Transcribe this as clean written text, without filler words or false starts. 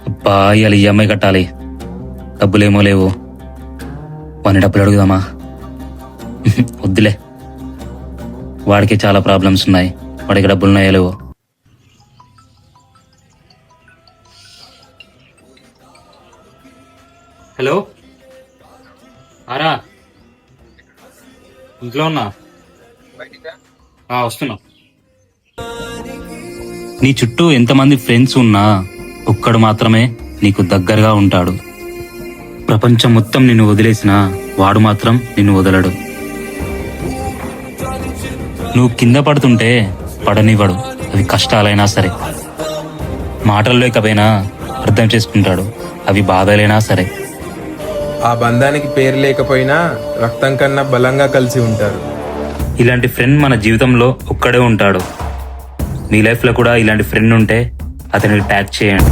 అబ్బా ఇవాళ ఈఎంఐ కట్టాలి, డబ్బులేమో లేవు. వాడిని డబ్బులు అడుగుదామా? వద్దులే, వాడికి చాలా ప్రాబ్లమ్స్ ఉన్నాయి, వాడికి డబ్బులున్నాయో లేవో. హలో ఆరా, ఇంట్లో ఉన్నా, వస్తున్నా. నీ చుట్టూ ఎంతమంది ఫ్రెండ్స్ ఉన్నా ఒక్కడు మాత్రమే నీకు దగ్గరగా ఉంటాడు. ప్రపంచం మొత్తం నిన్ను వదిలేసినా వాడు మాత్రం నిన్ను వదలడు. నువ్వు కింద పడుతుంటే పడనివ్వడు, అవి కష్టాలైనా సరే. మాటలు లేకపోయినా అర్థం చేసుకుంటాడు, అవి బాధలైనా సరే. ఆ బంధానికి పేరు లేకపోయినా రక్తం కన్నా బలంగా కలిసి ఉంటారు. ఇలాంటి ఫ్రెండ్ మన జీవితంలో ఒక్కడే ఉంటాడు. మీ లైఫ్లో కూడా ఇలాంటి ఫ్రెండ్ ఉంటే అతనికి ట్యాగ్ చేయండి.